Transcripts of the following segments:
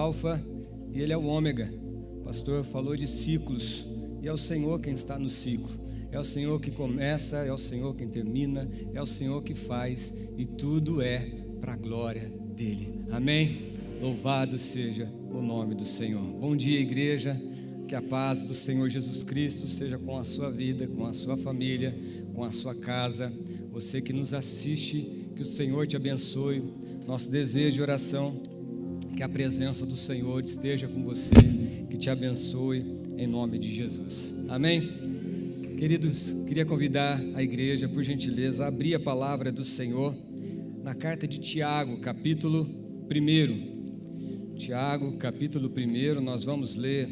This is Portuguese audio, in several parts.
Alfa e Ele é o Ômega. O pastor falou de ciclos, e é o Senhor quem está no ciclo. É o Senhor que começa, é o Senhor quem termina, é o Senhor que faz, e tudo é para a glória dEle. Amém? Louvado seja o nome do Senhor. Bom dia, igreja. Que a paz do Senhor Jesus Cristo seja com a sua vida, com a sua família, com a sua casa. Você que nos assiste, que o Senhor te abençoe. Nosso desejo e oração, que a presença do Senhor esteja com você, que te abençoe em nome de Jesus. Amém? Queridos, queria convidar a igreja, por gentileza, a abrir a palavra do Senhor na carta de Tiago, capítulo 1. Tiago, capítulo 1, nós vamos ler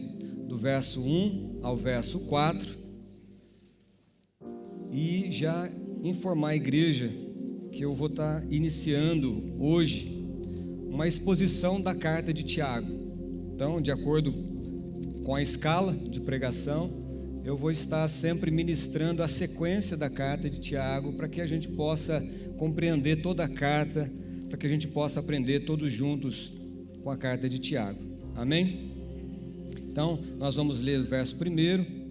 do verso 1 ao verso 4 e já informar a igreja que eu vou estar iniciando hoje uma exposição da carta de Tiago. Então, de acordo com a escala de pregação, eu vou estar sempre ministrando a sequência da carta de Tiago para que a gente possa compreender toda a carta, para que a gente possa aprender todos juntos com a carta de Tiago. Amém? Então, nós vamos ler o verso 1.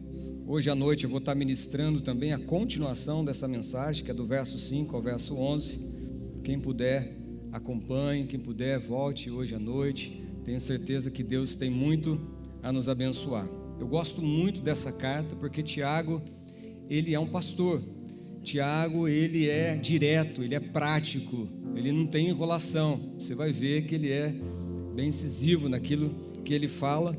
Hoje à noite eu vou estar ministrando também a continuação dessa mensagem, que é do verso 5 ao verso 11. Quem puder, acompanhe. Quem puder, volte hoje à noite. Tenho certeza que Deus tem muito a nos abençoar. Eu gosto muito dessa carta porque Tiago, ele é um pastor. Tiago, ele é direto, ele é prático, ele não tem enrolação. Você vai ver que ele é bem incisivo naquilo que ele fala.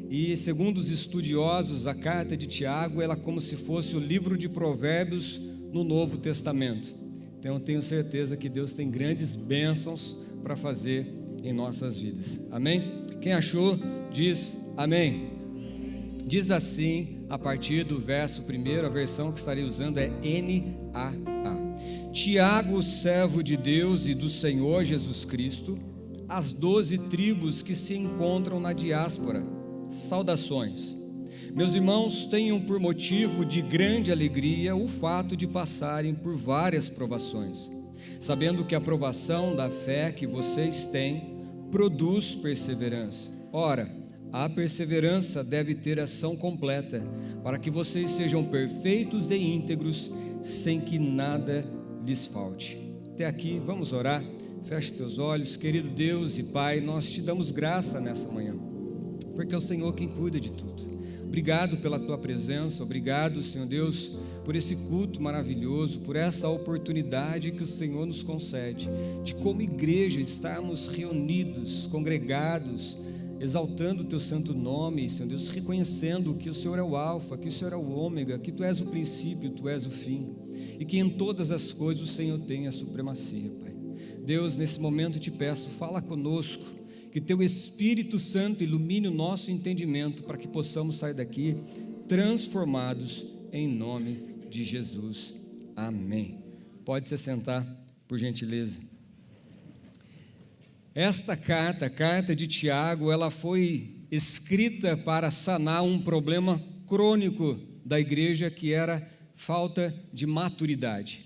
E segundo os estudiosos, a carta de Tiago, ela é como se fosse o livro de Provérbios no Novo Testamento. Então eu tenho certeza que Deus tem grandes bênçãos para fazer em nossas vidas. Amém? Quem achou, diz amém. Diz assim, a partir do verso 1, a versão que estarei usando é NAA. Tiago, servo de Deus e do Senhor Jesus Cristo, as 12 tribos que se encontram na diáspora, saudações. Meus irmãos, tenham por motivo de grande alegria o fato de passarem por várias provações, sabendo que a provação da fé que vocês têm produz perseverança. Ora, a perseverança deve ter ação completa, para que vocês sejam perfeitos e íntegros, sem que nada lhes falte. Até aqui, vamos orar. Feche teus olhos. Querido Deus e Pai, nós te damos graça nessa manhã, porque é o Senhor quem cuida de tudo. Obrigado pela tua presença, obrigado, Senhor Deus, por esse culto maravilhoso, por essa oportunidade que o Senhor nos concede, de como igreja estarmos reunidos, congregados, exaltando o teu santo nome, Senhor Deus, reconhecendo que o Senhor é o Alfa, que o Senhor é o Ômega, que tu és o princípio, tu és o fim, e que em todas as coisas o Senhor tem a supremacia, Pai. Deus, nesse momento te peço, fala conosco, que teu Espírito Santo ilumine o nosso entendimento para que possamos sair daqui transformados em nome de Jesus. Amém. Pode se sentar, por gentileza. Esta carta, a carta de Tiago, ela foi escrita para sanar um problema crônico da igreja, que era falta de maturidade.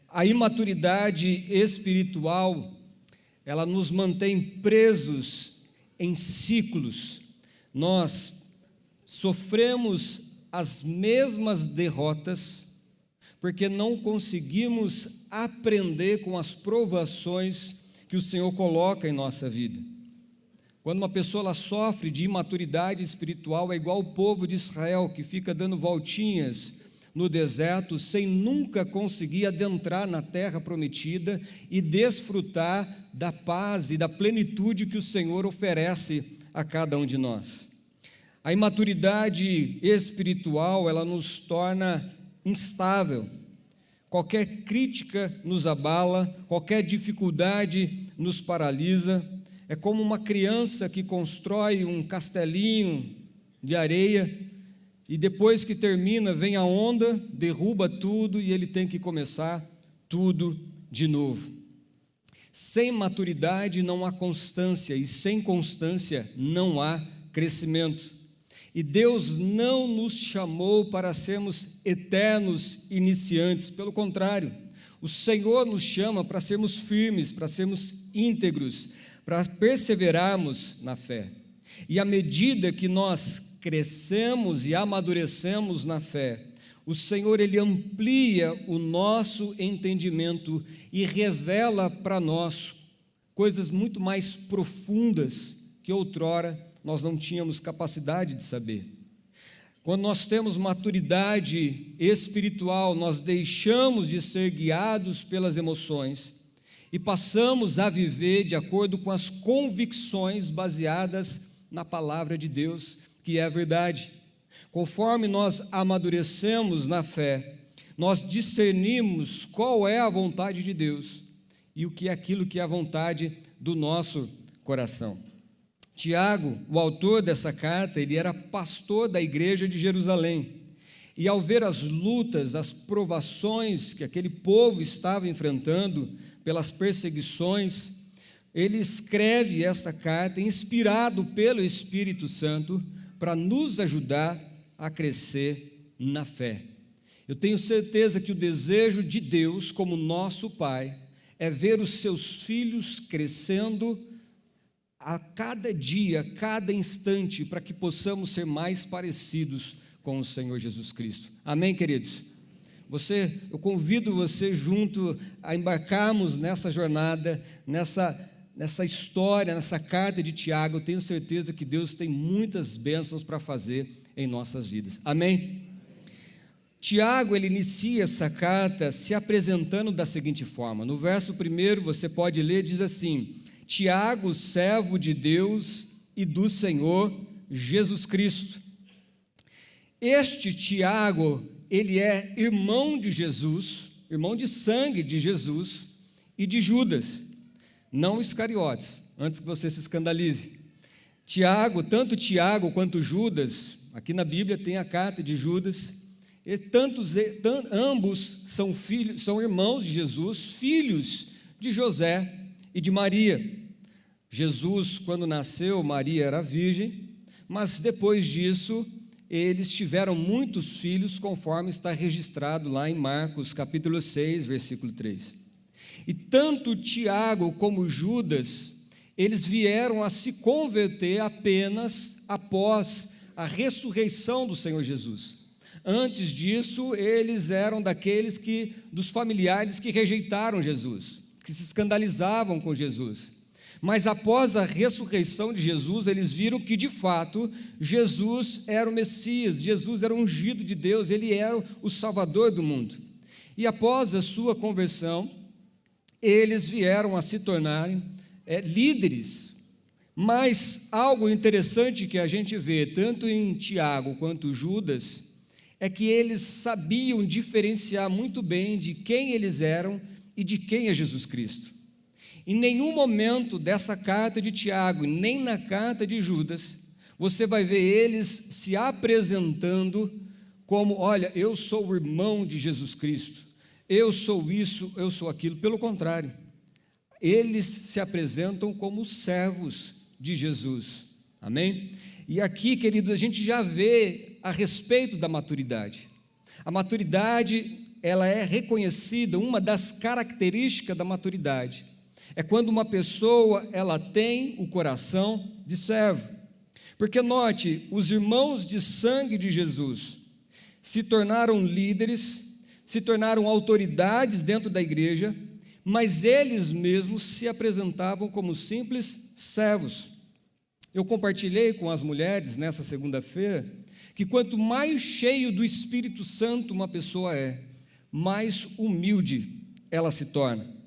A imaturidade espiritual, ela nos mantém presos em ciclos. Nós sofremos as mesmas derrotas porque não conseguimos aprender com as provações que o Senhor coloca em nossa vida. Quando uma pessoa ela sofre de imaturidade espiritual, é igual o povo de Israel, que fica dando voltinhas no deserto sem nunca conseguir adentrar na terra prometida e desfrutar da paz e da plenitude que o Senhor oferece a cada um de nós. A imaturidade espiritual, ela nos torna instável. Qualquer crítica nos abala, qualquer dificuldade nos paralisa. É como uma criança que constrói um castelinho de areia e depois que termina, vem a onda, derruba tudo e ele tem que começar tudo de novo. Sem maturidade não há constância e sem constância não há crescimento. E Deus não nos chamou para sermos eternos iniciantes, pelo contrário, o Senhor nos chama para sermos firmes, para sermos íntegros, para perseverarmos na fé. E à medida que nós crescemos e amadurecemos na fé, o Senhor, Ele amplia o nosso entendimento e revela para nós coisas muito mais profundas que outrora nós não tínhamos capacidade de saber. Quando nós temos maturidade espiritual, nós deixamos de ser guiados pelas emoções e passamos a viver de acordo com as convicções baseadas na palavra de Deus, que é a verdade. Conforme nós amadurecemos na fé, nós discernimos qual é a vontade de Deus e o que é aquilo que é a vontade do nosso coração. Tiago, o autor dessa carta, ele era pastor da igreja de Jerusalém. E ao ver as lutas, as provações que aquele povo estava enfrentando pelas perseguições, ele escreve esta carta inspirado pelo Espírito Santo para nos ajudar a crescer na fé. Eu tenho certeza que o desejo de Deus, como nosso Pai, é ver os seus filhos crescendo a cada dia, a cada instante, para que possamos ser mais parecidos com o Senhor Jesus Cristo. Amém, queridos? Eu convido você junto a embarcarmos nessa jornada, nessa história, nessa carta de Tiago. Eu tenho certeza que Deus tem muitas bênçãos para fazer em nossas vidas. Amém? Tiago, ele inicia essa carta se apresentando da seguinte forma. No verso 1, você pode ler, diz assim: Tiago, servo de Deus e do Senhor Jesus Cristo. Este Tiago, ele é irmão de Jesus, irmão de sangue de Jesus e de Judas, não Iscariotes, antes que você se escandalize. Tiago, tanto Tiago quanto Judas, aqui na Bíblia tem a carta de Judas, ambos são irmãos de Jesus, filhos de José e de Maria. Jesus, quando nasceu, Maria era virgem, mas depois disso, eles tiveram muitos filhos, conforme está registrado lá em Marcos, capítulo 6, versículo 3. E tanto Tiago como Judas, eles vieram a se converter apenas após a ressurreição do Senhor Jesus. Antes disso, eles eram dos familiares que rejeitaram Jesus, que se escandalizavam com Jesus. Mas após a ressurreição de Jesus, eles viram que, de fato, Jesus era o Messias, Jesus era o ungido de Deus, ele era o Salvador do mundo. E após a sua conversão, eles vieram a se tornarem líderes. Mas algo interessante que a gente vê, tanto em Tiago quanto Judas, é que eles sabiam diferenciar muito bem de quem eles eram e de quem é Jesus Cristo. Em nenhum momento dessa carta de Tiago, nem na carta de Judas, você vai ver eles se apresentando como: olha, eu sou o irmão de Jesus Cristo, eu sou isso, eu sou aquilo. Pelo contrário, eles se apresentam como servos de Jesus. Amém? E aqui, queridos, a gente já vê a respeito da maturidade. A maturidade, ela é reconhecida, uma das características da maturidade é quando uma pessoa, ela tem o coração de servo. Porque note, os irmãos de sangue de Jesus se tornaram líderes, se tornaram autoridades dentro da igreja, mas eles mesmos se apresentavam como simples servos. Eu compartilhei com as mulheres nessa segunda-feira que quanto mais cheio do Espírito Santo uma pessoa é, mais humilde ela se torna.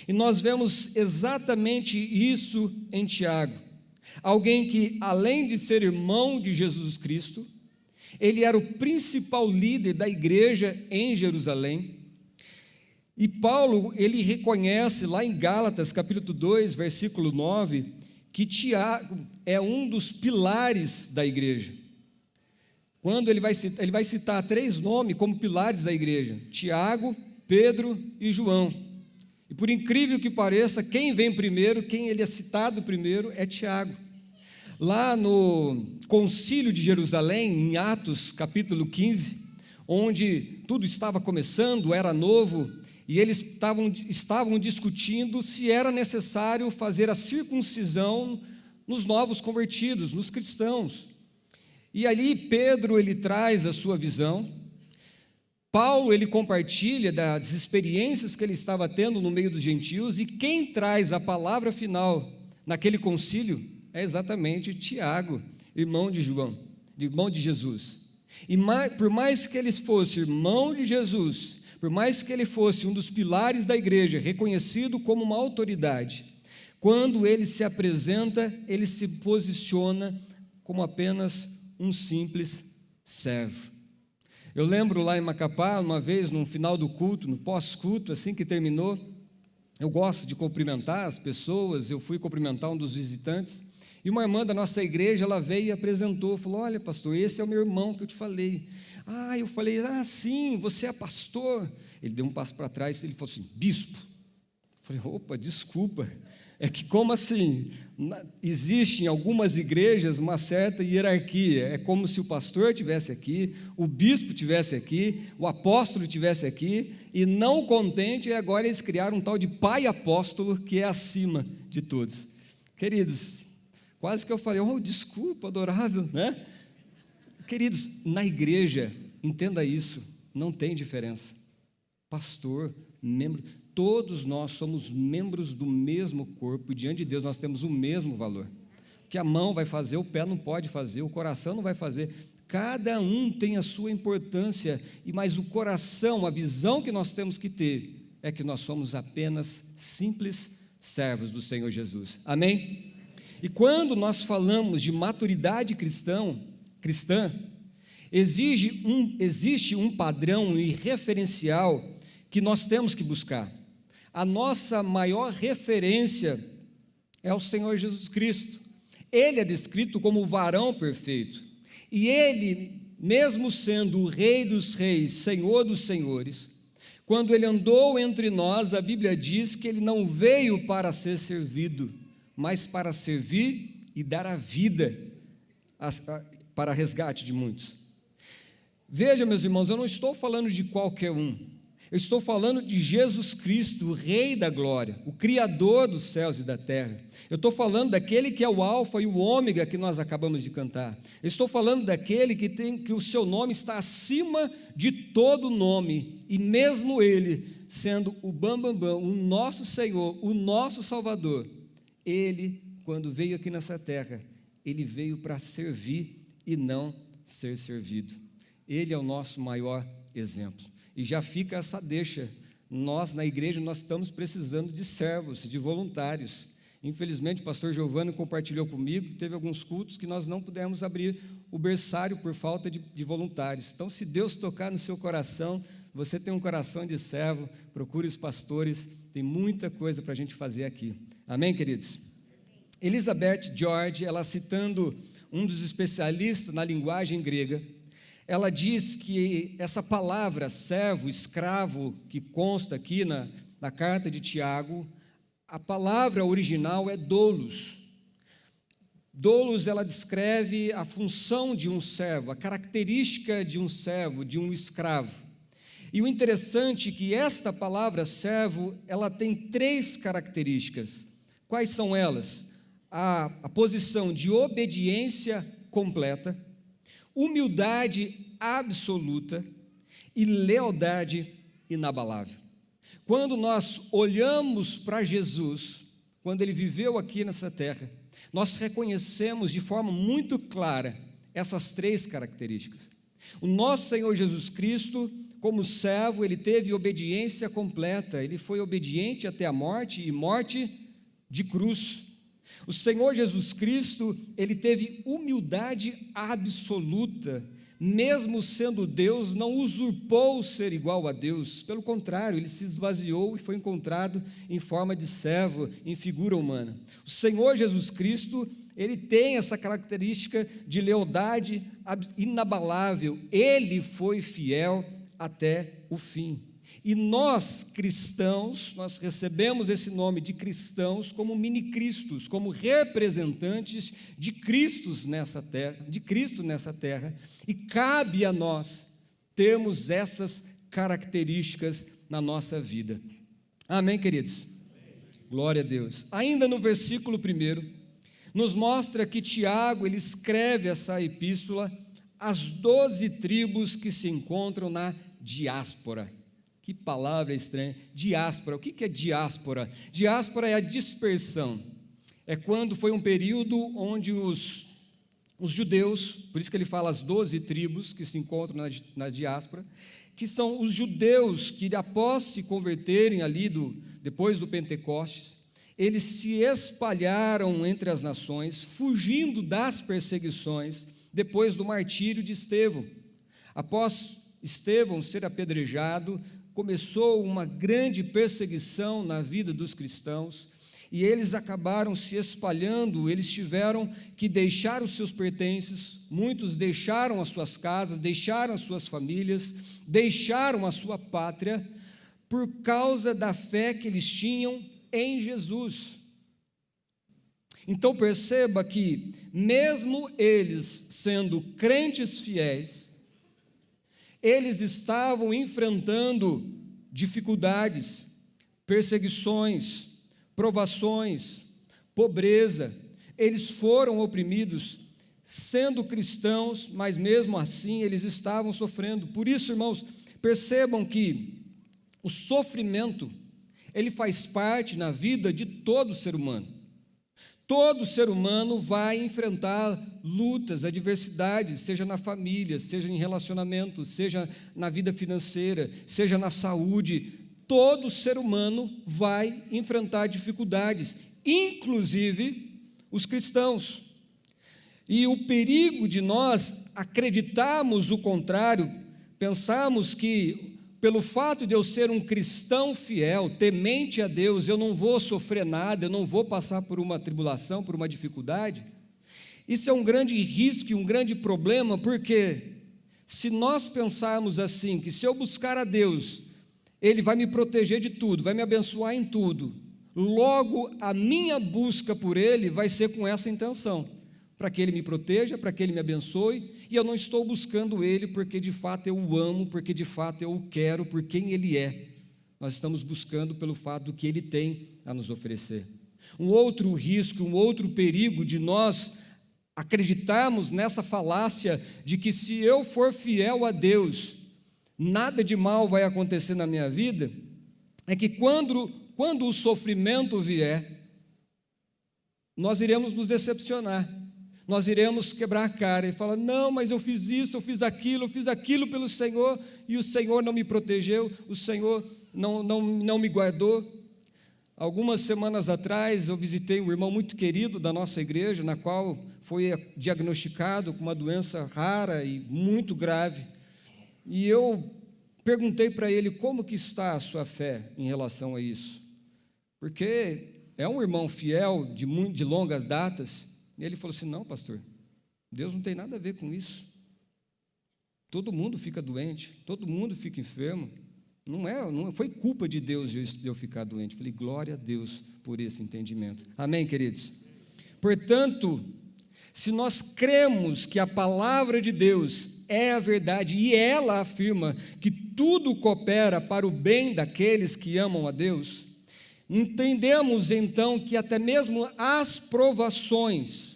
E nós vemos exatamente isso em Tiago. Alguém que, além de ser irmão de Jesus Cristo, ele era o principal líder da igreja em Jerusalém. E Paulo, ele reconhece lá em Gálatas, capítulo 2, versículo 9, que Tiago é um dos pilares da igreja. Quando ele vai citar 3 nomes como pilares da igreja: Tiago, Pedro e João. E por incrível que pareça, quem vem primeiro, quem ele é citado primeiro, é Tiago. Lá no Concílio de Jerusalém, em Atos capítulo 15, onde tudo estava começando, era novo, e eles estavam discutindo se era necessário fazer a circuncisão nos novos convertidos, nos cristãos. E ali Pedro, ele traz a sua visão. Paulo, ele compartilha das experiências que ele estava tendo no meio dos gentios, e quem traz a palavra final naquele concílio é exatamente Tiago, irmão de João, irmão de Jesus. E por mais que ele fosse irmão de Jesus, por mais que ele fosse um dos pilares da igreja, reconhecido como uma autoridade, quando ele se apresenta, ele se posiciona como apenas um simples servo. Eu lembro lá em Macapá, uma vez, no final do culto, no pós-culto, assim que terminou, eu gosto de cumprimentar as pessoas, eu fui cumprimentar um dos visitantes, e uma irmã da nossa igreja, ela veio e apresentou, falou: olha, pastor, esse é o meu irmão que eu te falei. Eu falei: sim, você é pastor. Ele deu um passo para trás e ele falou assim: bispo. Eu falei: opa, desculpa, é que como assim, existe em algumas igrejas uma certa hierarquia, é como se o pastor estivesse aqui, o bispo estivesse aqui, o apóstolo estivesse aqui, e não contente, agora eles criaram um tal de pai apóstolo, que é acima de todos. Queridos, quase que eu falei: oh, desculpa, adorável, né? Queridos, na igreja, entenda isso, não tem diferença. Pastor, membro, todos nós somos membros do mesmo corpo, e diante de Deus nós temos o mesmo valor. O que a mão vai fazer, o pé não pode fazer, o coração não vai fazer. Cada um tem a sua importância, mas o coração, a visão que nós temos que ter, é que nós somos apenas simples servos do Senhor Jesus. Amém? E quando nós falamos de maturidade cristã, existe um padrão e referencial que nós temos que buscar. A nossa maior referência é o Senhor Jesus Cristo. Ele é descrito como o varão perfeito. E ele, mesmo sendo o Rei dos reis, Senhor dos senhores, quando ele andou entre nós, a Bíblia diz que ele não veio para ser servido, mas para servir e dar a vida para resgate de muitos. Veja, meus irmãos, eu não estou falando de qualquer um, eu estou falando de Jesus Cristo, o Rei da glória, o Criador dos céus e da terra. Eu estou falando daquele que é o alfa e o ômega, que nós acabamos de cantar. Eu estou falando daquele que o seu nome está acima de todo nome, e mesmo ele sendo o bambambam, o nosso Senhor, o nosso Salvador, ele, quando veio aqui nessa terra, ele veio para servir e não ser servido. Ele é o nosso maior exemplo. E já fica essa deixa. Nós, na igreja, nós estamos precisando de servos, de voluntários. Infelizmente, o pastor Giovanni compartilhou comigo que teve alguns cultos que nós não pudemos abrir o berçário por falta de voluntários. Então, se Deus tocar no seu coração, você tem um coração de servo, procure os pastores, tem muita coisa para a gente fazer aqui. Amém, queridos? Elizabeth George, ela citando um dos especialistas na linguagem grega, ela diz que essa palavra servo, escravo, que consta aqui na carta de Tiago, a palavra original é doulos. Doulos, ela descreve a função de um servo, a característica de um servo, de um escravo. E o interessante é que esta palavra servo, ela tem 3 características. Quais são elas? A posição de obediência completa, humildade absoluta e lealdade inabalável. Quando nós olhamos para Jesus, quando ele viveu aqui nessa terra, nós reconhecemos de forma muito clara essas 3 características. O nosso Senhor Jesus Cristo, como servo, ele teve obediência completa, ele foi obediente até a morte, e morte de cruz. O Senhor Jesus Cristo, ele teve humildade absoluta, mesmo sendo Deus, não usurpou ser igual a Deus, pelo contrário, ele se esvaziou e foi encontrado em forma de servo, em figura humana. O Senhor Jesus Cristo, ele tem essa característica de lealdade inabalável, ele foi fiel até o fim. E nós, cristãos, nós recebemos esse nome de cristãos como mini-cristos, como representantes de Cristo nessa terra, e cabe a nós termos essas características na nossa vida. Amém, queridos? Glória a Deus. Ainda no versículo 1, nos mostra que Tiago, ele escreve essa epístola às 12 tribos que se encontram na diáspora. Que palavra estranha, diáspora. O que é diáspora? Diáspora é a dispersão. É quando foi um período onde os judeus, por isso que ele fala as 12 tribos que se encontram na diáspora, que são os judeus que após se converterem ali depois do Pentecostes, eles se espalharam entre as nações, fugindo das perseguições depois do martírio de Estevão. Após Estevão ser apedrejado, começou uma grande perseguição na vida dos cristãos, e eles acabaram se espalhando, eles tiveram que deixar os seus pertences, muitos deixaram as suas casas, deixaram as suas famílias, deixaram a sua pátria, por causa da fé que eles tinham em Jesus. Então perceba que, mesmo eles sendo crentes fiéis, eles estavam enfrentando dificuldades, perseguições, provações, pobreza. Eles foram oprimidos, sendo cristãos, mas mesmo assim eles estavam sofrendo. Por isso, irmãos, percebam que o sofrimento, ele faz parte na vida de todo ser humano. Todo ser humano vai enfrentar lutas, adversidades, seja na família, seja em relacionamento, seja na vida financeira, seja na saúde. Todo ser humano vai enfrentar dificuldades, inclusive os cristãos. E o perigo de nós acreditarmos o contrário, pensarmos que pelo fato de eu ser um cristão fiel, temente a Deus, eu não vou sofrer nada, eu não vou passar por uma tribulação, por uma dificuldade. Isso é um grande risco e um grande problema, porque se nós pensarmos assim, que se eu buscar a Deus, Ele vai me proteger de tudo, vai me abençoar em tudo, logo a minha busca por Ele vai ser com essa intenção, para que Ele me proteja, para que Ele me abençoe, e eu não estou buscando Ele porque de fato eu o amo, porque de fato eu o quero, por quem Ele é. Nós estamos buscando pelo fato do que Ele tem a nos oferecer. Um outro risco, um outro perigo de nós acreditarmos nessa falácia de que se eu for fiel a Deus, nada de mal vai acontecer na minha vida, é que quando o sofrimento vier, nós iremos nos decepcionar. Nós iremos quebrar a cara e falar, não, mas eu fiz isso, eu fiz aquilo pelo Senhor, e o Senhor não me protegeu, o Senhor não me guardou. Algumas semanas atrás, eu visitei um irmão muito querido da nossa igreja, na qual foi diagnosticado com uma doença rara e muito grave, e eu perguntei para ele como que está a sua fé em relação a isso, porque é um irmão fiel de longas datas. E ele falou assim, não, pastor, Deus não tem nada a ver com isso. Todo mundo fica doente, todo mundo fica enfermo. Não foi culpa de Deus de eu ficar doente. Eu falei, glória a Deus por esse entendimento. Amém, queridos? Portanto, se nós cremos que a palavra de Deus é a verdade, e ela afirma que tudo coopera para o bem daqueles que amam a Deus, entendemos então que até mesmo as provações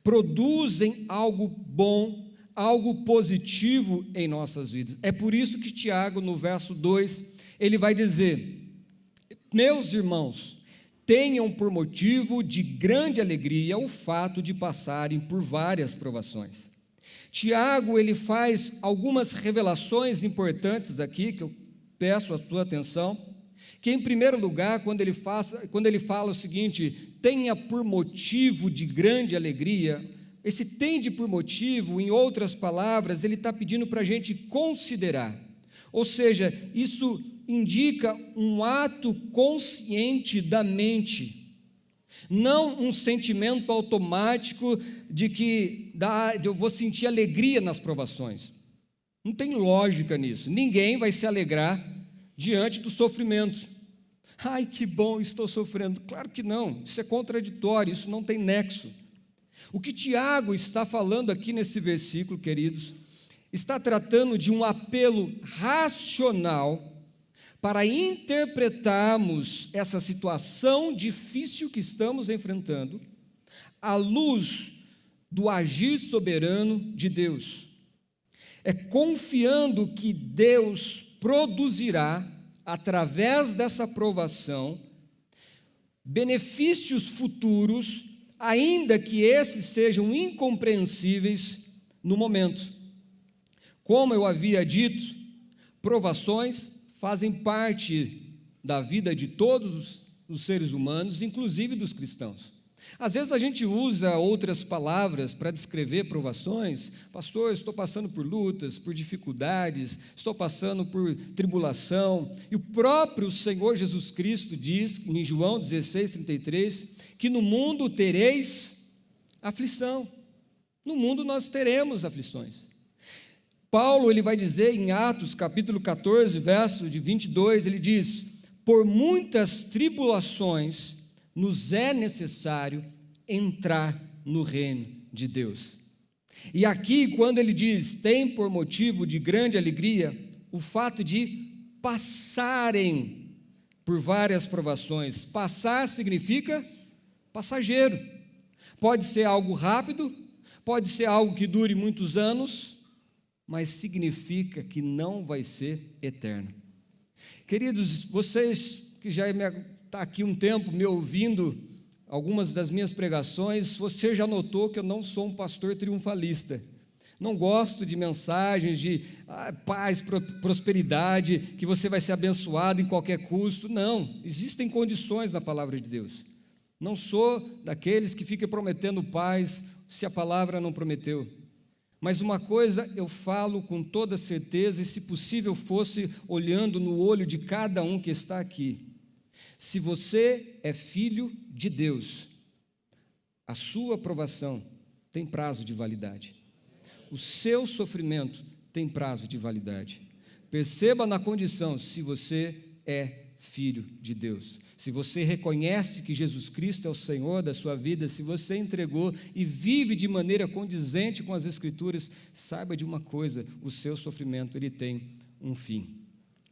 produzem algo bom, algo positivo em nossas vidas. É por isso que Tiago, no verso 2, ele vai dizer, meus irmãos, tenham por motivo de grande alegria o fato de passarem por várias provações. Tiago, ele faz algumas revelações importantes aqui, que eu peço a sua atenção, que em primeiro lugar, quando ele fala o seguinte, tenha por motivo de grande alegria, esse tende por motivo, em outras palavras, ele está pedindo para a gente considerar, ou seja, isso indica um ato consciente da mente, não um sentimento automático de que eu vou sentir alegria nas provações. Não tem lógica nisso, ninguém vai se alegrar diante do sofrimento. Ai, que bom, estou sofrendo. Claro que não, isso é contraditório, isso não tem nexo. O que Tiago está falando aqui nesse versículo, queridos, está tratando de um apelo racional para interpretarmos essa situação difícil que estamos enfrentando à luz do agir soberano de Deus. É confiando que Deus produzirá, através dessa provação, benefícios futuros, ainda que esses sejam incompreensíveis no momento. Como eu havia dito, provações fazem parte da vida de todos os seres humanos, inclusive dos cristãos. Às vezes a gente usa outras palavras para descrever provações. Pastor, estou passando por lutas, por dificuldades, estou passando por tribulação. E o próprio Senhor Jesus Cristo diz, em João 16:33, que no mundo tereis aflição. No mundo nós teremos aflições. Paulo, ele vai dizer em Atos, capítulo 14, verso de 22, ele diz: por muitas tribulações nos é necessário entrar no reino de Deus. E aqui, quando ele diz, tem por motivo de grande alegria, o fato de passarem por várias provações. Passar significa passageiro. Pode ser algo rápido, pode ser algo que dure muitos anos, mas significa que não vai ser eterno. Queridos, vocês que já está aqui um tempo me ouvindo algumas das minhas pregações, você já notou que eu não sou um pastor triunfalista. Não gosto de mensagens de paz, prosperidade, que você vai ser abençoado em qualquer custo. Não, existem condições na palavra de Deus. Não sou daqueles que ficam prometendo paz se a palavra não prometeu. Mas uma coisa eu falo com toda certeza, e se possível fosse olhando no olho de cada um que está aqui: se você é filho de Deus, a sua aprovação tem prazo de validade. O seu sofrimento tem prazo de validade. Perceba na condição, se você é filho de Deus. Se você reconhece que Jesus Cristo é o Senhor da sua vida, se você entregou e vive de maneira condizente com as Escrituras, saiba de uma coisa: o seu sofrimento, ele tem um fim.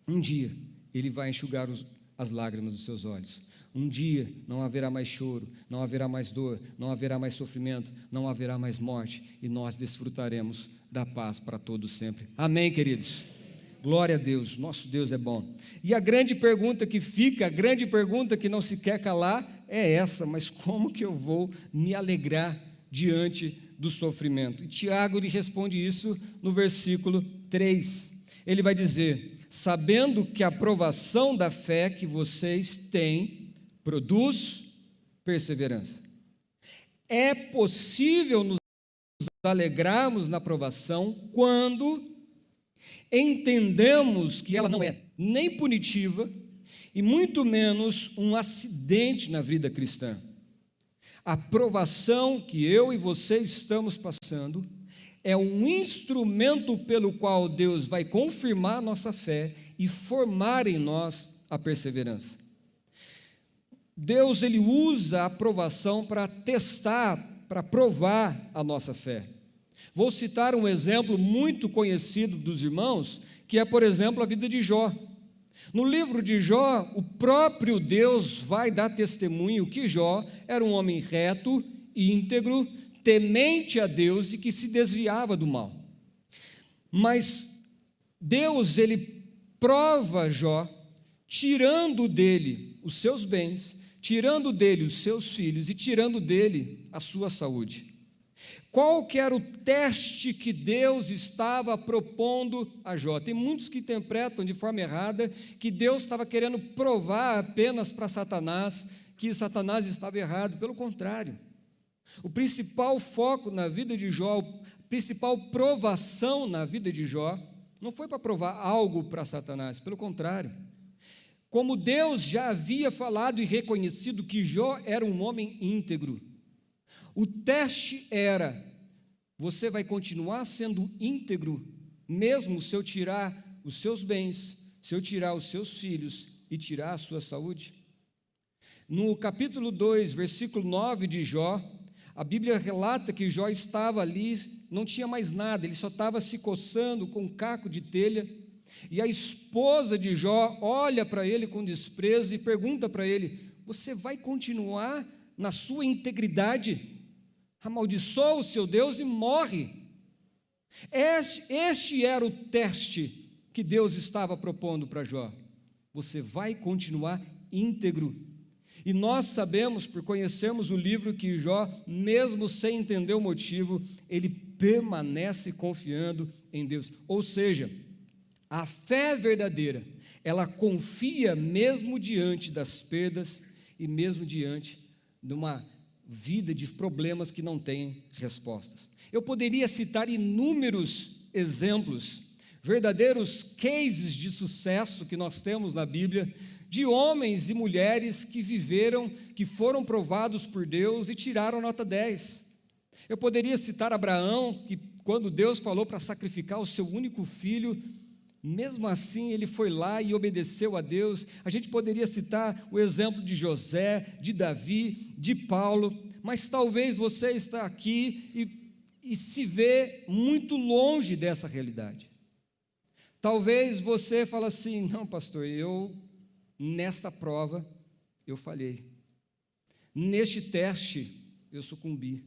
Um dia, ele vai enxugar as lágrimas dos seus olhos. Um dia não haverá mais choro, não haverá mais dor, não haverá mais sofrimento, não haverá mais morte, e nós desfrutaremos da paz para todos sempre. Amém, queridos? Glória a Deus, nosso Deus é bom. E a grande pergunta que fica, a grande pergunta que não se quer calar é essa: mas como que eu vou me alegrar diante do sofrimento? E Tiago lhe responde isso no versículo 3. Ele vai dizer: sabendo que a provação da fé que vocês têm produz perseverança. É possível nos alegrarmos na provação quando entendemos que ela não é nem punitiva e muito menos um acidente na vida cristã. A provação que eu e você estamos passando é um instrumento pelo qual Deus vai confirmar nossa fé e formar em nós a perseverança. Deus, ele usa a provação para testar, para provar a nossa fé. Vou citar um exemplo muito conhecido dos irmãos, que é, por exemplo, a vida de Jó. No livro de Jó, o próprio Deus vai dar testemunho que Jó era um homem reto, íntegro, temente a Deus e que se desviava do mal. Mas Deus, ele prova Jó, tirando dele os seus bens, tirando dele os seus filhos e tirando dele a sua saúde. Qual que era o teste que Deus estava propondo a Jó? Tem muitos que interpretam de forma errada que Deus estava querendo provar apenas para Satanás que Satanás estava errado. Pelo contrário, o principal foco na vida de Jó, a principal provação na vida de Jó, não foi para provar algo para Satanás, pelo contrário. Como Deus já havia falado e reconhecido que Jó era um homem íntegro, o teste era: você vai continuar sendo íntegro, mesmo se eu tirar os seus bens, se eu tirar os seus filhos e tirar a sua saúde? No capítulo 2, versículo 9 de Jó, a Bíblia relata que Jó estava ali, não tinha mais nada, ele só estava se coçando com um caco de telha, e a esposa de Jó olha para ele com desprezo e pergunta para ele: você vai continuar na sua integridade? Amaldiçoa o seu Deus e morre. Este era o teste que Deus estava propondo para Jó. Você vai continuar íntegro. E nós sabemos, por conhecermos o livro, que Jó, mesmo sem entender o motivo, ele permanece confiando em Deus. Ou seja, a fé verdadeira, ela confia mesmo diante das perdas e mesmo diante de uma vida de problemas que não têm respostas. Eu poderia citar inúmeros exemplos, verdadeiros cases de sucesso que nós temos na Bíblia, de homens e mulheres que viveram, que foram provados por Deus e tiraram nota 10. Eu poderia citar Abraão, que quando Deus falou para sacrificar o seu único filho, mesmo assim ele foi lá e obedeceu a Deus. A gente poderia citar o exemplo de José, de Davi, de Paulo, mas talvez você está aqui e se vê muito longe dessa realidade. Talvez você fale assim: não, pastor, nesta prova eu falhei, neste teste eu sucumbi,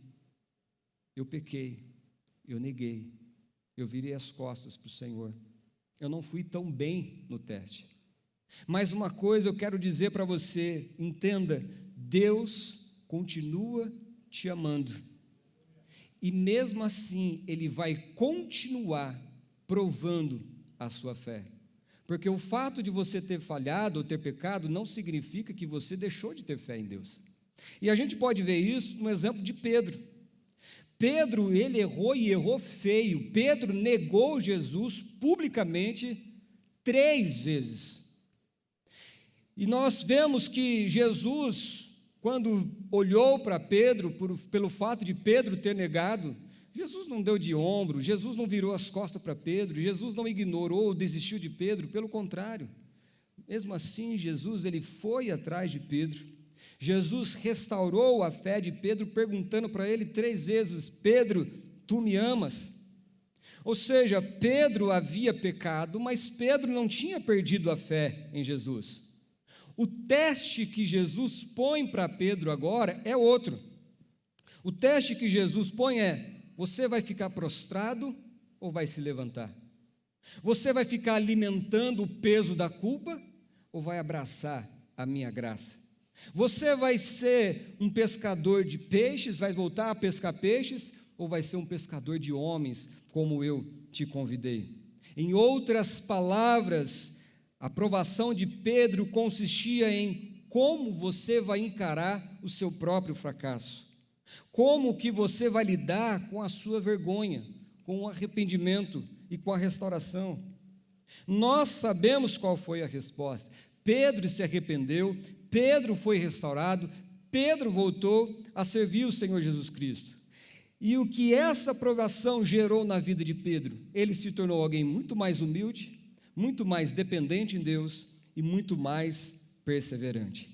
eu pequei, eu neguei, eu virei as costas para o Senhor, eu não fui tão bem no teste. Mas uma coisa eu quero dizer para você, entenda: Deus continua te amando, e mesmo assim Ele vai continuar provando a sua fé, porque o fato de você ter falhado ou ter pecado não significa que você deixou de ter fé em Deus. E a gente pode ver isso no exemplo de Pedro. Pedro, ele errou e errou feio. Pedro negou Jesus publicamente 3 vezes. E nós vemos que Jesus, quando olhou para Pedro, pelo fato de Pedro ter negado, Jesus não deu de ombro, Jesus não virou as costas para Pedro, Jesus não ignorou ou desistiu de Pedro, pelo contrário. Mesmo assim, Jesus ele foi atrás de Pedro. Jesus restaurou a fé de Pedro, perguntando para ele 3 vezes: Pedro, tu me amas? Ou seja, Pedro havia pecado, mas Pedro não tinha perdido a fé em Jesus. O teste que Jesus põe para Pedro agora é outro. O teste que Jesus põe é: você vai ficar prostrado ou vai se levantar? Você vai ficar alimentando o peso da culpa ou vai abraçar a minha graça? Você vai ser um pescador de peixes, vai voltar a pescar peixes, ou vai ser um pescador de homens, como eu te convidei? Em outras palavras, a provação de Pedro consistia em como você vai encarar o seu próprio fracasso. Como que você vai lidar com a sua vergonha, com o arrependimento e com a restauração? Nós sabemos qual foi a resposta. Pedro se arrependeu, Pedro foi restaurado, Pedro voltou a servir o Senhor Jesus Cristo. E o que essa provação gerou na vida de Pedro? Ele se tornou alguém muito mais humilde, muito mais dependente em Deus e muito mais perseverante.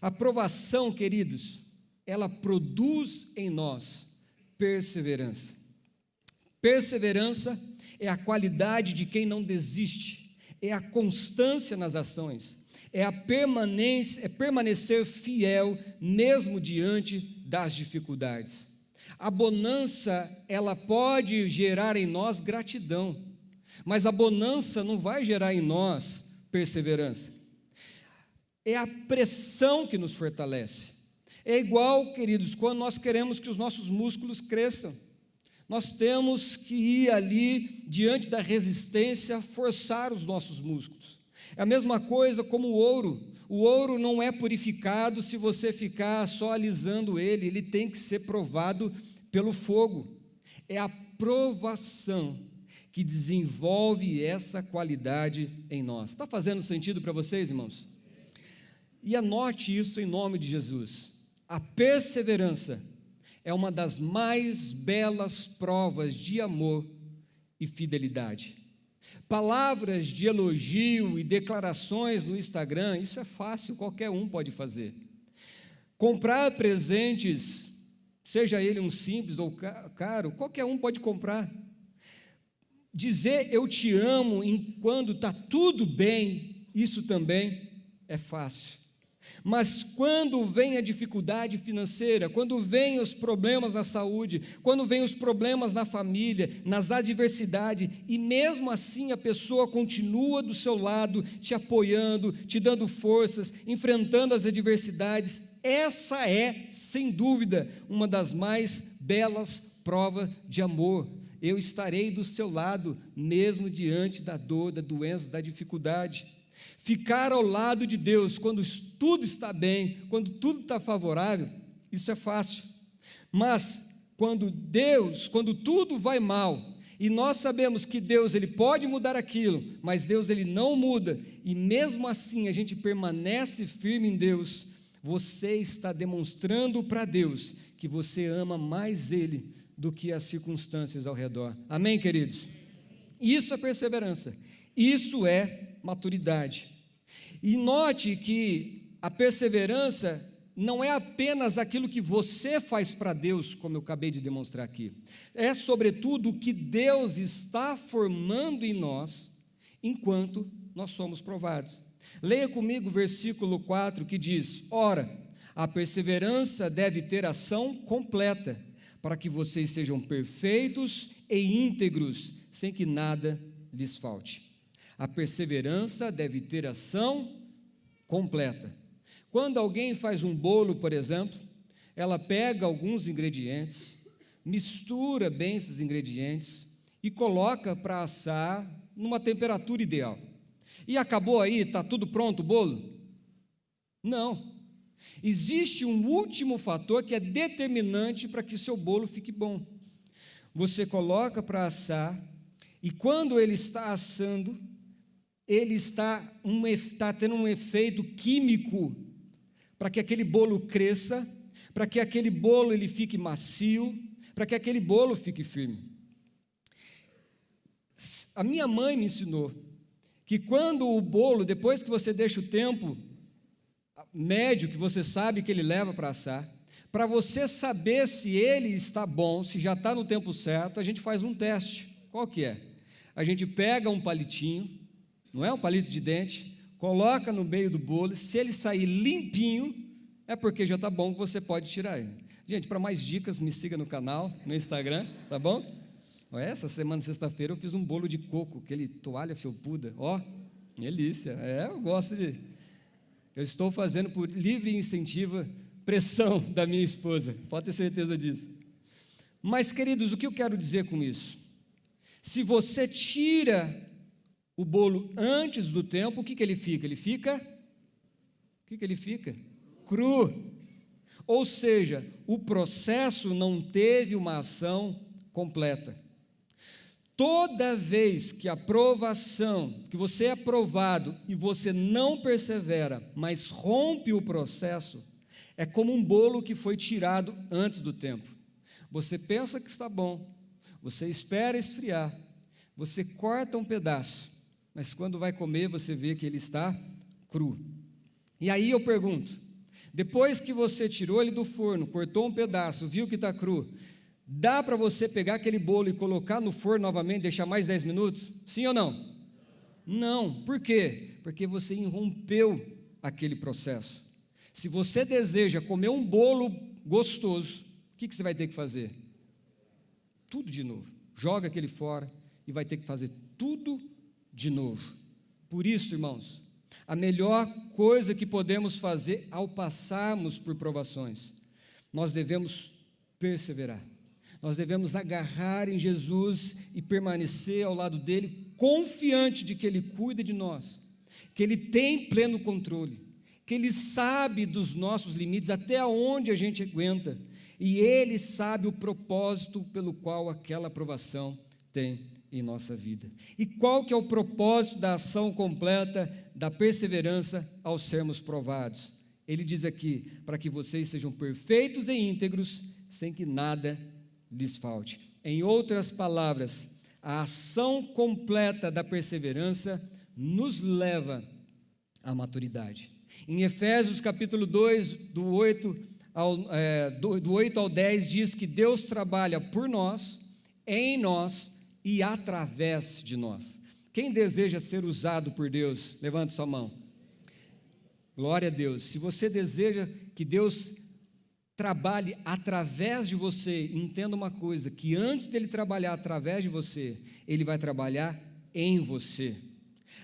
A provação, queridos, ela produz em nós perseverança. Perseverança é a qualidade de quem não desiste, é a constância nas ações, é permanecer fiel mesmo diante das dificuldades. A bonança, ela pode gerar em nós gratidão, mas a bonança não vai gerar em nós perseverança. É a pressão que nos fortalece. É igual, queridos, quando nós queremos que os nossos músculos cresçam. Nós temos que ir ali, diante da resistência, forçar os nossos músculos. É a mesma coisa como o ouro. O ouro não é purificado se você ficar só alisando ele, ele tem que ser provado pelo fogo. É a provação que desenvolve essa qualidade em nós. Está fazendo sentido para vocês, irmãos? E anote isso em nome de Jesus. A perseverança é uma das mais belas provas de amor e fidelidade. Palavras de elogio e declarações no Instagram, isso é fácil, qualquer um pode fazer. Comprar presentes seja ele um simples ou caro, qualquer um pode comprar. Dizer eu te amo quando está tudo bem, isso também é fácil. Mas quando vem a dificuldade financeira, quando vem os problemas na saúde, quando vem os problemas na família, nas adversidades, e mesmo assim a pessoa continua do seu lado, te apoiando, te dando forças, enfrentando as adversidades, essa é, sem dúvida, uma das mais belas provas de amor. Eu estarei do seu lado, mesmo diante da dor, da doença, da dificuldade. Ficar ao lado de Deus quando tudo está bem, quando tudo está favorável, isso é fácil. Mas quando tudo vai mal, e nós sabemos que Deus ele pode mudar aquilo, mas Deus ele não muda, e mesmo assim a gente permanece firme em Deus, você está demonstrando para Deus que você ama mais Ele do que as circunstâncias ao redor. Amém, queridos? Isso é perseverança, isso é maturidade. E note que a perseverança não é apenas aquilo que você faz para Deus, como eu acabei de demonstrar aqui, é sobretudo o que Deus está formando em nós, enquanto nós somos provados. Leia comigo o versículo 4 que diz: ora, a perseverança deve ter ação completa, para que vocês sejam perfeitos e íntegros, sem que nada lhes falte. A perseverança deve ter ação completa. Quando alguém faz um bolo, por exemplo, ela pega alguns ingredientes, mistura bem esses ingredientes e coloca para assar numa temperatura ideal. E acabou aí, está tudo pronto o bolo? Não. Existe um último fator que é determinante para que seu bolo fique bom. Você coloca para assar e quando ele está assando, ele está tendo um efeito químico para que aquele bolo cresça, para que aquele bolo ele fique macio, para que aquele bolo fique firme. A minha mãe me ensinou que quando o bolo, depois que você deixa o tempo médio que você sabe que ele leva para assar, para você saber se ele está bom, se já está no tempo certo, a gente faz um teste. Qual que é? A gente pega um palitinho, não é um palito de dente, coloca no meio do bolo, se ele sair limpinho, é porque já está bom, que você pode tirar ele. Gente, para mais dicas, me siga no canal, no Instagram, tá bom? Essa semana, sexta-feira, eu fiz um bolo de coco, aquele toalha felpuda, delícia, eu gosto de... Eu estou fazendo por livre e incentiva pressão da minha esposa, pode ter certeza disso. Mas, queridos, o que eu quero dizer com isso? Se você tira o bolo antes do tempo, o que ele fica? Ele fica cru. Ou seja, o processo não teve uma ação completa. Toda vez que a provação, que você é aprovado e você não persevera, mas rompe o processo, é como um bolo que foi tirado antes do tempo. Você pensa que está bom, você espera esfriar, você corta um pedaço, mas quando vai comer você vê que ele está cru. E aí eu pergunto, depois que você tirou ele do forno, cortou um pedaço, viu que está cru, dá para você pegar aquele bolo e colocar no forno novamente, deixar mais 10 minutos? Sim ou não? Não. Por quê? Porque você irrompeu aquele processo. Se você deseja comer um bolo gostoso, o que você vai ter que fazer? Tudo de novo. Joga aquele fora e vai ter que fazer tudo de novo. Por isso, irmãos, a melhor coisa que podemos fazer ao passarmos por provações, nós devemos perseverar. Nós devemos agarrar em Jesus e permanecer ao lado dele, confiante de que ele cuida de nós, que ele tem pleno controle, que ele sabe dos nossos limites, até onde a gente aguenta, e ele sabe o propósito pelo qual aquela aprovação tem em nossa vida. E qual que é o propósito da ação completa, da perseverança ao sermos provados? Ele diz aqui, para que vocês sejam perfeitos e íntegros, sem que nada lhes falte. Em outras palavras, a ação completa da perseverança nos leva à maturidade. Em Efésios capítulo 2, do 8 do 8 ao 10 diz que Deus trabalha por nós, em nós e através de nós. Quem deseja ser usado por Deus, levante sua mão. Glória a Deus. Se você deseja que Deus trabalhe através de você, entenda uma coisa, que antes dele trabalhar através de você, ele vai trabalhar em você.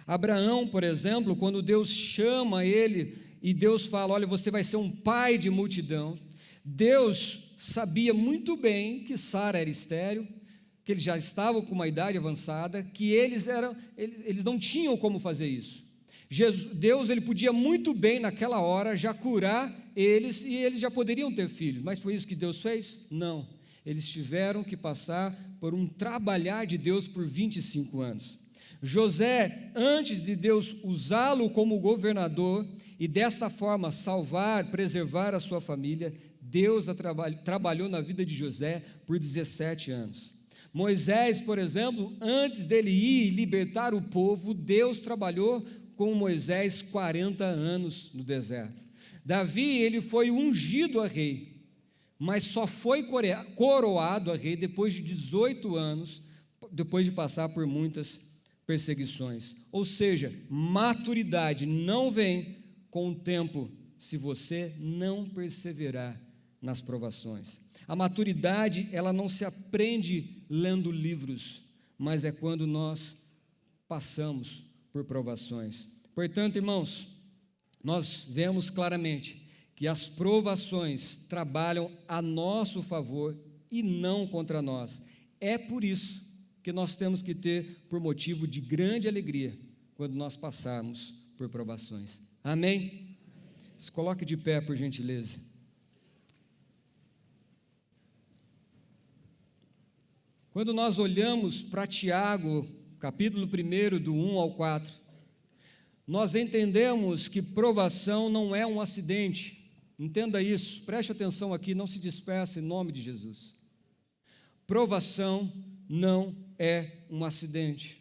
Abraão, por exemplo, quando Deus chama ele e Deus fala, olha, você vai ser um pai de multidão, Deus sabia muito bem que Sara era estéril, que eles já estavam com uma idade avançada, que eles não tinham como fazer isso. Deus ele podia muito bem naquela hora já curar eles e eles já poderiam ter filhos, mas foi isso que Deus fez? Não, eles tiveram que passar por um trabalhar de Deus por 25 anos. José, antes de Deus usá-lo como governador e dessa forma salvar, preservar a sua família, Deus trabalhou na vida de José por 17 anos. Moisés, por exemplo, antes dele ir libertar o povo, Deus trabalhou com Moisés 40 anos no deserto. Davi, ele foi ungido a rei, mas só foi coroado a rei depois de 18 anos, depois de passar por muitas perseguições. Ou seja, maturidade não vem com o tempo se você não perseverar nas provações. A maturidade, ela não se aprende lendo livros, mas é quando nós passamos por provações. Portanto, irmãos, nós vemos claramente que as provações trabalham a nosso favor e não contra nós. É por isso que nós temos que ter por motivo de grande alegria quando nós passarmos por provações. Amém? Se coloque de pé, por gentileza. Quando nós olhamos para Tiago, capítulo 1, do 1 ao 4, nós entendemos que provação não é um acidente. Entenda isso, preste atenção aqui, não se disperse em nome de Jesus. Provação não é um acidente.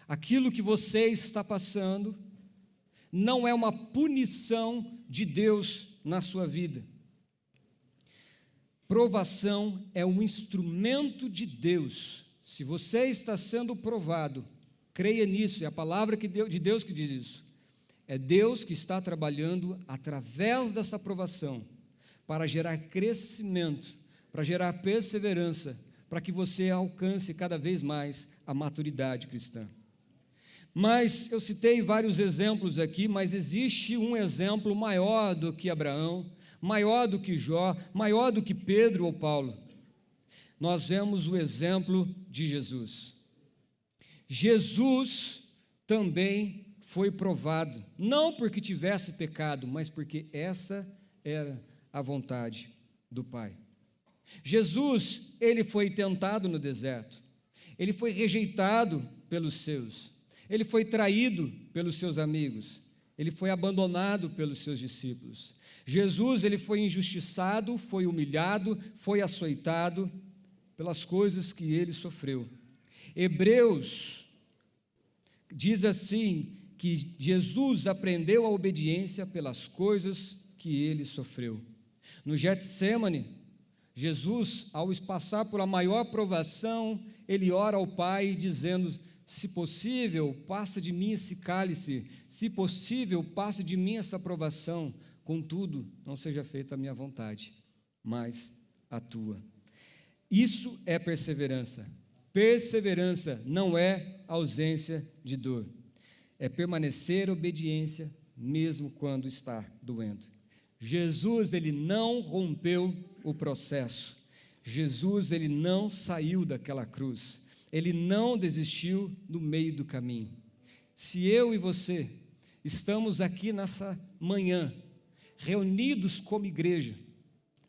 Aquilo que você está passando não é uma punição de Deus na sua vida. Provação é um instrumento de Deus. Se você está sendo provado, creia nisso, é a palavra de Deus que diz isso. É Deus que está trabalhando através dessa provação para gerar crescimento, para gerar perseverança, para que você alcance cada vez mais a maturidade cristã. Mas eu citei vários exemplos aqui, mas existe um exemplo maior do que Abraão, maior do que Jó, maior do que Pedro ou Paulo. Nós vemos o exemplo de Jesus. Jesus também foi provado, não porque tivesse pecado, mas porque essa era a vontade do Pai. Jesus, ele foi tentado no deserto, ele foi rejeitado pelos seus, ele foi traído pelos seus amigos, ele foi abandonado pelos seus discípulos. Jesus, ele foi injustiçado, foi humilhado, foi açoitado pelas coisas que ele sofreu. Hebreus diz assim, que Jesus aprendeu a obediência pelas coisas que ele sofreu. No Getsêmani, Jesus, ao passar por a maior provação, ele ora ao Pai dizendo, se possível, passa de mim esse cálice, se possível, passa de mim essa provação, contudo, não seja feita a minha vontade, mas a tua. Isso é perseverança. Perseverança não é ausência de dor. É permanecer obediência mesmo quando está doendo. Jesus, ele não rompeu o processo. Jesus, ele não saiu daquela cruz. Ele não desistiu no meio do caminho. Se eu e você estamos aqui nessa manhã, reunidos como igreja,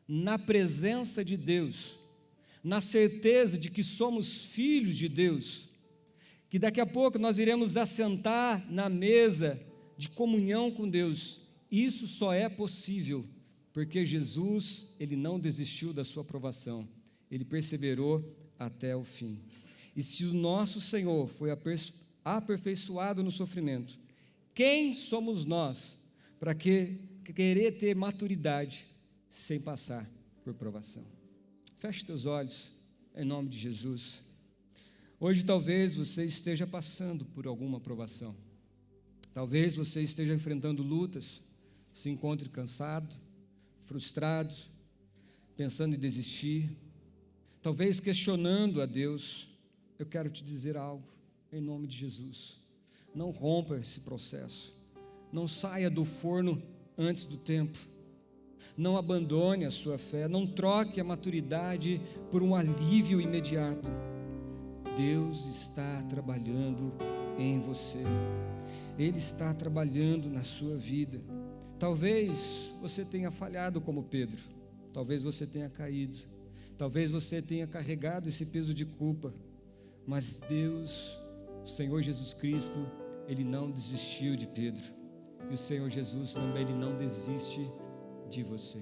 na presença de Deus, na certeza de que somos filhos de Deus, que daqui a pouco nós iremos assentar na mesa de comunhão com Deus, isso só é possível porque Jesus, ele não desistiu da sua provação, ele perseverou até o fim. E se o nosso Senhor foi aperfeiçoado no sofrimento, quem somos nós para querer ter maturidade sem passar por provação. Feche teus olhos, em nome de Jesus. Hoje talvez você esteja passando por alguma provação. Talvez você esteja enfrentando lutas, se encontre cansado, frustrado, pensando em desistir, talvez questionando a Deus. Eu quero te dizer algo, em nome de Jesus. Não rompa esse processo. Não saia do forno antes do tempo. Não abandone a sua fé. Não troque a maturidade por um alívio imediato. Deus está trabalhando em você. Ele está trabalhando na sua vida. Talvez você tenha falhado como Pedro. Talvez você tenha caído. Talvez você tenha carregado esse peso de culpa. Mas Deus, o Senhor Jesus Cristo, Ele não desistiu de Pedro. E o Senhor Jesus também, Ele não desiste de você.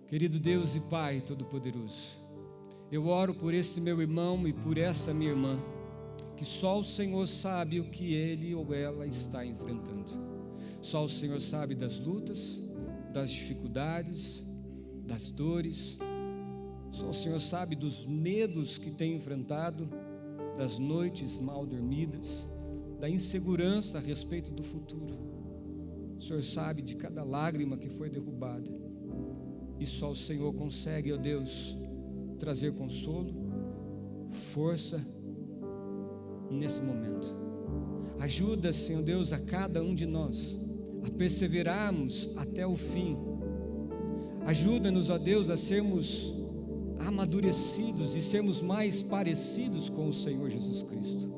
Querido Deus e Pai Todo-Poderoso, eu oro por esse meu irmão e por essa minha irmã, que só o Senhor sabe o que ele ou ela está enfrentando. Só o Senhor sabe das lutas, das dificuldades, das dores. Só o Senhor sabe dos medos que tem enfrentado, das noites mal dormidas, da insegurança a respeito do futuro. O Senhor sabe de cada lágrima que foi derrubada. E só o Senhor consegue, ó Deus, trazer consolo, força nesse momento. Ajuda, Senhor Deus, a cada um de nós a perseverarmos até o fim. Ajuda-nos, ó Deus, a sermos amadurecidos e sermos mais parecidos com o Senhor Jesus Cristo.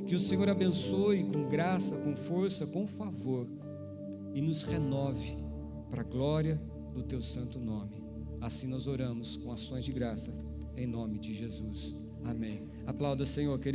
Que o Senhor abençoe com graça, com força, com favor e nos renove para a glória do Teu santo nome. Assim nós oramos com ações de graça, em nome de Jesus. Amém. Aplauda, Senhor, querido.